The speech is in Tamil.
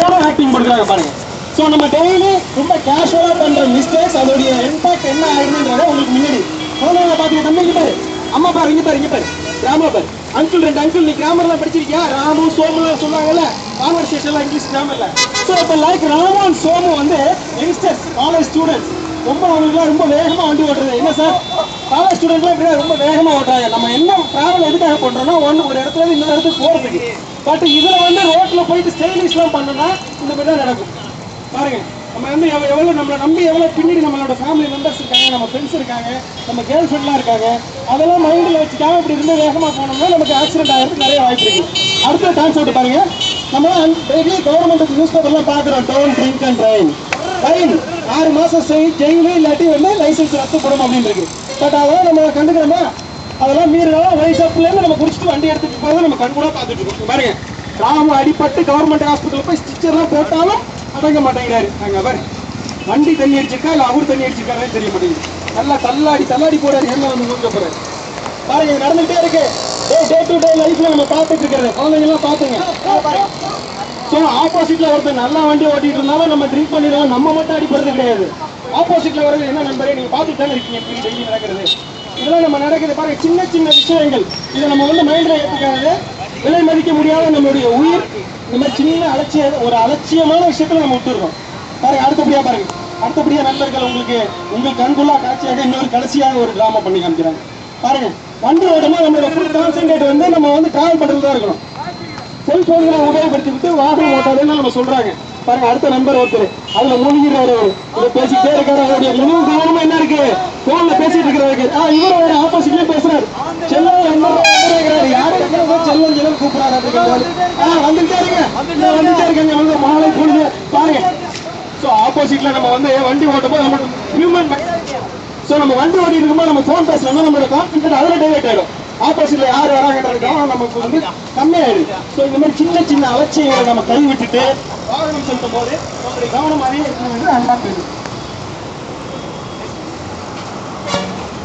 சரியான ஆக்டிங் கொடுக்குறாங்க பாருங்க. ஸோ நம்ம டெய்லி ரொம்ப கேஷுவலாக பண்ணுற மிஸ்டேக்ஸ் அதோடைய இம்பாக்ட் என்ன ஆகுதுன்றத உங்களுக்கு முன்னாடி குழந்தைங்க பார்த்துக்க. தம்பி இங்கே பாரு, அம்மா பாரு, இங்கே பாரு, இங்கே பாரு, கிராமர் பாரு, அங்கிள் 2 அங்கிள். நீ கிராமர்லாம் படிச்சிருக்கியா? ராமு சோமுலாம் சொல்லுவாங்கல்ல கான்வர்சேஷன்லாம் இங்கிலீஷ் கிராமர்ல. ஸோ இப்போ லைக் ராமு அண்ட் சோமு வந்து யங்ஸ்டர்ஸ், காலேஜ் ஸ்டூடெண்ட்ஸ். ரொம்ப அவங்களுக்குலாம் ரொம்ப வேகமாக வண்டி ஓட்டுறது. என்ன சார், காலேஜ் ஸ்டூடெண்ட்லாம் இப்படி ரொம்ப வேகமாக ஓட்டுறாங்க. நம்ம என்ன ட்ராவல் எதுக்காக பண்ணுறோம்னா ஒரு இடத்துல இன்னொரு இடத்துக்கு போகிறதுக்கு. பட் இதில் வந்து ரோட்டில் போயிட்டு ஸ்டைலிஷ்லாம் பண்ணோம்னா இந்த மாதிரி தான் நடக்கும். பாருங்க, நம்ம வந்து எவ்வளோ நம்மளை நம்பி எவ்வளோ பின்னாடி நம்மளோட ஃபேமிலி மெம்பர்ஸ் இருக்காங்க, நம்ம ஃப்ரெண்ட்ஸ் இருக்காங்க, நம்ம கேர்ள் ஃப்ரெண்ட்லாம் இருக்காங்க. அதெல்லாம் மைண்டில் வச்சுக்காம இப்படி இருந்து வேகமாக போனோம்னா நமக்கு ஆக்சிடென்ட் ஆகிறதுக்கு நிறைய வாய்ப்பு இருக்குது. அடுத்த டிரான்ஸ்போர்ட் பாருங்க, நம்ம டெய்லி கவர்மெண்ட் நியூஸ் பேப்பர்லாம் பார்க்குறோம், don't drink and drive, fine 6 மாதம் ஜெயிலு இல்லாட்டி வந்து லைசன்ஸ் ரத்துப்படும் அப்படின்னு இருக்கு. பட் அதெல்லாம் நம்ம கண்டுக்கிறோமா? அதெல்லாம் மீறினாலும் வயசாப்புலேருந்து நம்ம குடிச்சிட்டு வண்டி எடுத்துட்டு போகிறத நம்ம கண் கூட பார்த்துட்டு இருக்கோம். பாருங்க, ராம அடிப்பட்டு கவர்மெண்ட் ஹாஸ்பிட்டலில் போய் ஸ்டிச்சர்லாம் போட்டாலும் அடங்க மாட்டேங்கிறாரு. அங்கே பாரு, வண்டி தண்ணி அடிச்சிருக்கா இல்லை அவர் தண்ணி அடிச்சிருக்காரு தெரிய மாட்டேங்குது. நல்லா தள்ளாடி போறாரு, என்ன வந்து மூஞ்ச போறாரு. பாருங்க, நடந்துகிட்டே இருக்கு. டே டு டே லைஃப்ல நம்ம பார்த்துட்டு இருக்கிறது. குழந்தைங்கலாம் பார்த்துங்க. ஸோ ஆப்போசிட்ல ஒருத்தர் நல்லா வண்டி ஓட்டிட்டு இருந்தாலும் நம்ம ட்ரிங்க் பண்ணிடுவோம். நம்ம மட்டும் அடிப்படுறது கிடையாது, ஆப்போசிட்ல வரது என்ன நண்பரே நீங்க பார்த்துட்டு தானே இருக்கீங்க எப்படி டெய்லி நடக்கிறது. இதெல்லாம் நம்ம நடக்குது பாருங்க, சின்ன சின்ன விஷயங்கள். இதை நம்ம வந்து மைண்ட்ல ஏற்றுக்காது. விலை மதிக்க முடியாத நம்மளுடைய உயிர் இந்த மாதிரி சின்ன அலட்சியமான விஷயத்துல நம்ம விட்டுருக்கோம். பாருங்க, அடுத்தபடியா நண்பர்கள் உங்களுக்கு உங்கள் கண்குள்ளா காட்சியாக இன்னொரு கடைசியாக ஒரு டிராமா பண்ணி காமிக்கிறாங்க. பாருங்க, வண்டி ஓட்டமா நம்மளோட ஃபுல் கான்சென்ட்ரேட் வந்து நம்ம வந்து டிராவல் பண்றது தான் இருக்கணும். செல்போன்களை உபயோகப்படுத்தி விட்டு வாகனம் ஓட்டாதுன்னு நம்ம சொல்றாங்க. பாருங்க, அடுத்த நண்பர் ஒருத்தர் அதுல மூழ்கிறாரு. இதை பேசிக்கிட்டே இருக்காரு. அவருடைய முழு கவனமா என்ன இருக்கு, போன்ல பேசிட்டு இருக்கிறாரு. இவர் ஒரு ஆப்போசிட்லயே பேசுறாரு. செல்லம் யாரு செல்லம் கூப்பிடாரு வந்துட்டே இருக்காங்க வந்து மாலை பொழுது. பாருங்க, ஸோ ஆப்போசிட்ல நம்ம வந்து வண்டி ஓட்டும் போது நம்ம ஹியூமன், ஸோ நம்ம வண்டி ஓட்டிட்டு இருக்கும்போது நம்ம ஃபோன் பேசலாம், நம்மளோட கான்ஃபிடன்ஸ் அதில் டைவர்ட் ஆயிடும். ஆப்போசிட்ல யார் வராங்கன்றது கவனம் நமக்கு வந்து கம்மியாயிடுது. ஸோ இந்த மாதிரி சின்ன சின்ன அலட்சியங்களை நம்ம கை விட்டுட்டு வாகனம் செலுத்தும் போது நம்மளுடைய கவனமாகவே இருக்கணும் என்று அன்பாக தெரியும்.